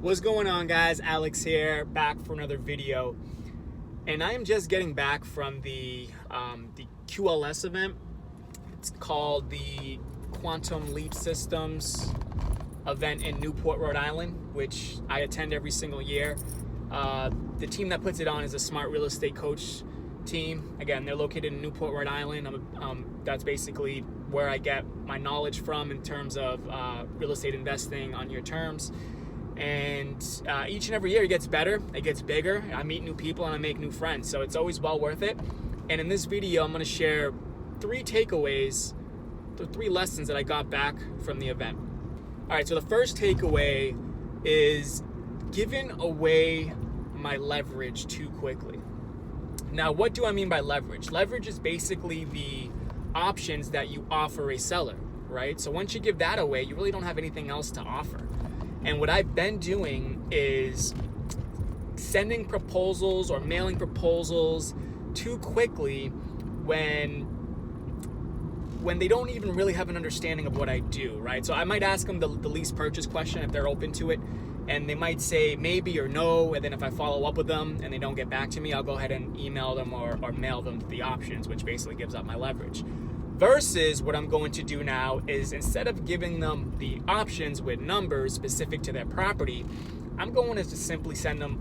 What's going on, guys? Alex here, back for another video. And I am just getting back from the QLS event. It's called the Quantum Leap Systems event in Newport, Rhode Island, which I attend every single year. The team that puts it on is a Smart Real Estate Coach team. Again, they're located in Newport, Rhode Island. That's basically where I get my knowledge from in terms of real estate investing on your terms. And each and every year it gets better, it gets bigger. I meet new people and I make new friends, so it's always well worth it. And in this video, I'm going to share 3 takeaways, the 3 lessons that I got back from the event. All right, so the first takeaway is giving away my leverage too quickly. Now, what do I mean by leverage? Leverage is basically the options that you offer a seller, right? So once you give that away, you really don't have anything else to offer. And what I've been doing is sending proposals or mailing proposals too quickly when they don't even really have an understanding of what I do, right? So I might ask them the lease purchase question if they're open to it, and they might say maybe or no, and then if I follow up with them and they don't get back to me, I'll go ahead and email them or mail them the options, which basically gives up my leverage. Versus what I'm going to do now is, instead of giving them the options with numbers specific to their property, I'm going to just simply send them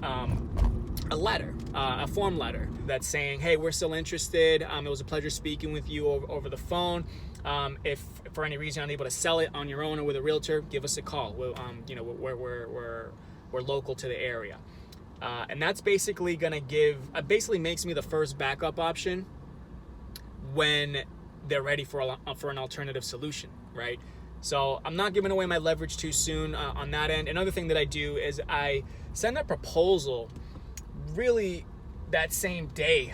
a letter, a form letter that's saying, hey, we're still interested. It was a pleasure speaking with you over the phone. If for any reason you're unable to sell it on your own or with a realtor, give us a call. We're local to the area. And that's basically going to basically makes me the first backup option when they're ready for an alternative solution, right? So I'm not giving away my leverage too soon on that end. Another thing that I do is I send a proposal really that same day.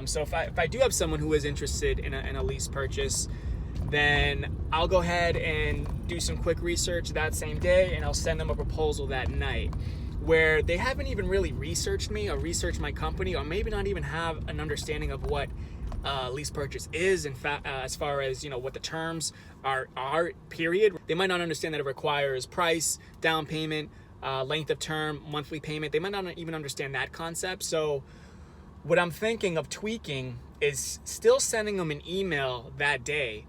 So if I do have someone who is interested in a lease purchase, then I'll go ahead and do some quick research that same day, and I'll send them a proposal that night, where they haven't even really researched me or researched my company, or maybe not even have an understanding of what lease purchase is, in fact, as far as what the terms are, period. They might not understand that it requires price, down payment, length of term, monthly payment. They might not even understand that concept. So what I'm thinking of tweaking is still sending them an email that day,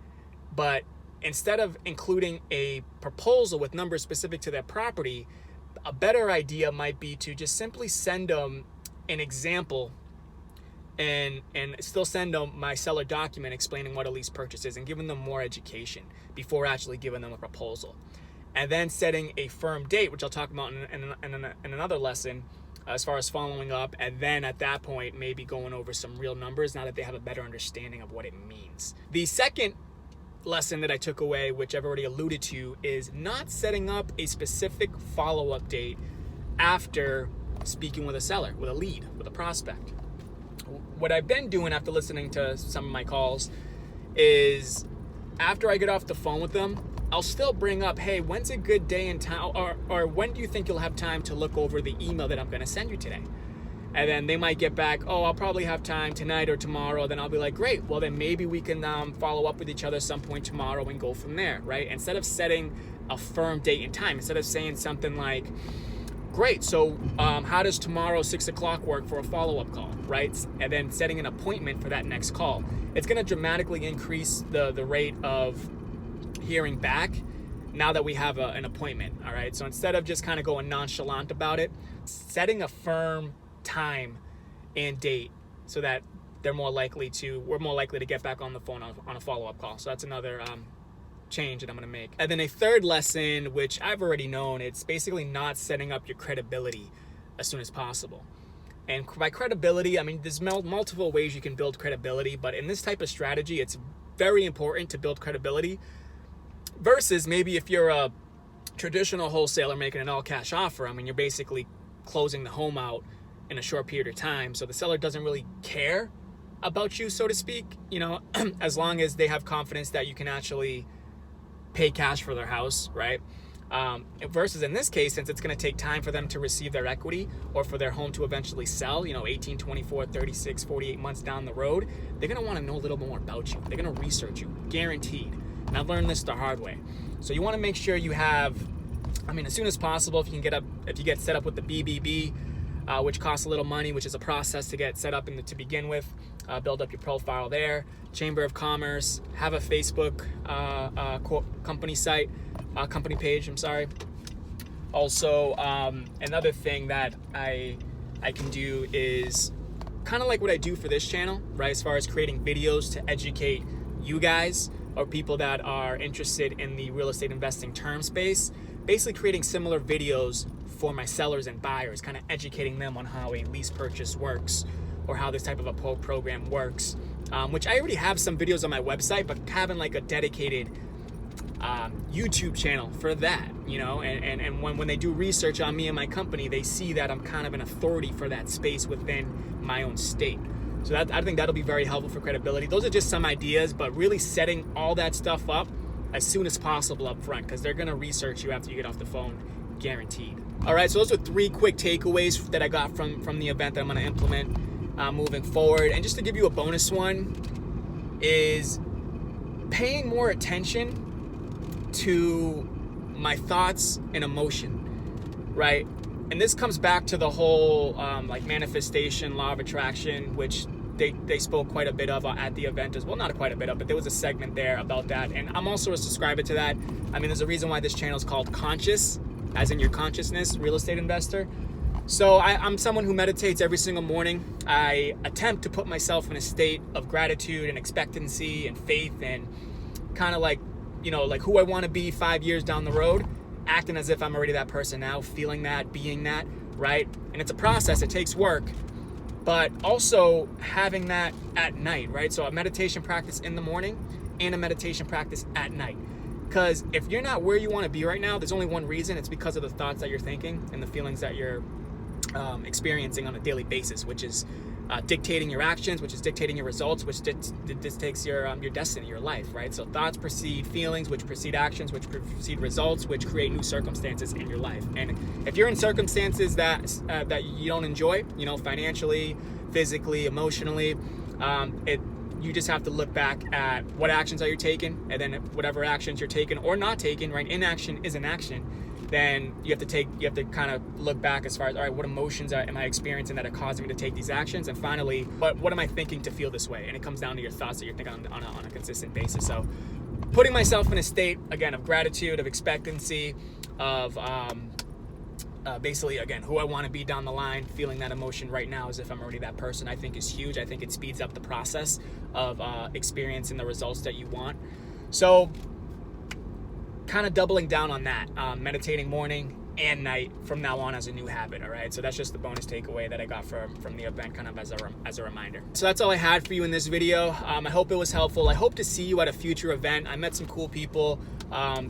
but instead of including a proposal with numbers specific to their property, a better idea might be to just simply send them an example and still send them my seller document explaining what a lease purchase is and giving them more education before actually giving them a proposal. And then setting a firm date, which I'll talk about in another lesson, as far as following up, and then at that point maybe going over some real numbers now that they have a better understanding of what it means. The second lesson that I took away, which I've already alluded to, is not setting up a specific follow-up date after speaking with a seller, with a lead, with a prospect. What I've been doing after listening to some of my calls is, after I get off the phone with them, I'll still bring up, hey, when's a good day and time, or when do you think you'll have time to look over the email that I'm going to send you today? And then they might get back, oh, I'll probably have time tonight or tomorrow. Then I'll be like, great, well then maybe we can follow up with each other some point tomorrow and go from there, right? Instead of setting a firm date and time, instead of saying something like, great, so how does tomorrow 6 o'clock work for a follow-up call, right? And then setting an appointment for that next call. It's going to dramatically increase the rate of hearing back now that we have an appointment, all right? So instead of just kind of going nonchalant about it, setting a firm time and date so that we're more likely to get back on the phone on a follow-up call. So that's another change that I'm going to make. And then a third lesson, which I've already known, it's basically not setting up your credibility as soon as possible. And by credibility, I mean there's multiple ways you can build credibility, but in this type of strategy, it's very important to build credibility versus maybe if you're a traditional wholesaler making an all-cash offer. I mean, you're basically closing the home out in a short period of time, so the seller doesn't really care about you, so to speak, as long as they have confidence that you can actually pay cash for their house, right? Versus in this case, since it's going to take time for them to receive their equity or for their home to eventually sell, 18, 24, 36, 48 months down the road, they're going to want to know a little more about you. They're going to research you, guaranteed. And I've learned this the hard way. So you want to make sure you have I mean, as soon as possible, if you get set up with the BBB, which costs a little money, which is a process to get set up to begin with, build up your profile there. Chamber of Commerce, have a Facebook company page. I'm sorry. Also, another thing that I can do is kind of like what I do for this channel, right? As far as creating videos to educate you guys or people that are interested in the real estate investing term space, basically creating similar videos for my sellers and buyers, kind of educating them on how a lease purchase works or how this type of a program works, which I already have some videos on my website, but having like a dedicated YouTube channel for that, you know, and when they do research on me and my company, they see that I'm kind of an authority for that space within my own state. So I think that'll be very helpful for credibility. Those are just some ideas, but really setting all that stuff up as soon as possible up front, because they're gonna research you after you get off the phone, guaranteed. All right, so those are 3 quick takeaways that I got from the event that I'm gonna implement moving forward. And just to give you a bonus one is paying more attention to my thoughts and emotion, right? And this comes back to the whole like manifestation, law of attraction, which they spoke quite a bit of at the event as well. Not quite a bit of, but there was a segment there about that. And I'm also a subscriber to that. I mean, there's a reason why this channel is called Conscious, as in your consciousness, real estate investor. So I'm someone who meditates every single morning. I attempt to put myself in a state of gratitude and expectancy and faith and kind of like, you know, like who I want to be 5 years down the road, acting as if I'm already that person now, feeling that, being that, right? And it's a process, it takes work, but also having that at night, right? So a meditation practice in the morning and a meditation practice at night. Because if you're not where you want to be right now, there's only one reason. It's because of the thoughts that you're thinking and the feelings that you're experiencing on a daily basis, which is dictating your actions, which is dictating your results, which dictates your destiny, your life, right? So thoughts precede feelings, which precede actions, which precede results, which create new circumstances in your life. And if you're in circumstances that you don't enjoy, you know, financially, physically, emotionally, you just have to look back at what actions are you taking, and then whatever actions you're taking or not taking, right? Inaction is an action. Then you have to kind of look back as far as, all right, what emotions am I experiencing that are causing me to take these actions? And finally, what am I thinking to feel this way? And it comes down to your thoughts that you're thinking on a consistent basis. So putting myself in a state, again, of gratitude, of expectancy, of basically, again, who I want to be down the line, feeling that emotion right now as if I'm already that person, I think is huge. I think it speeds up the process of experiencing the results that you want. So kind of doubling down on that, meditating morning and night from now on as a new habit. All right, so that's just the bonus takeaway that I got from the event, kind of as a reminder. So that's all I had for you in this video. I hope it was helpful. I hope to see you at a future event. I met some cool people,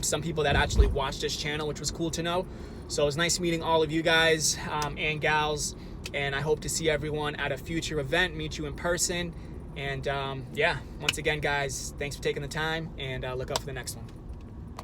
some people that actually watched this channel, which was cool to know. So it was nice meeting all of you guys and gals, and I hope to see everyone at a future event, meet you in person. And yeah, once again, guys, thanks for taking the time, and look out for the next one.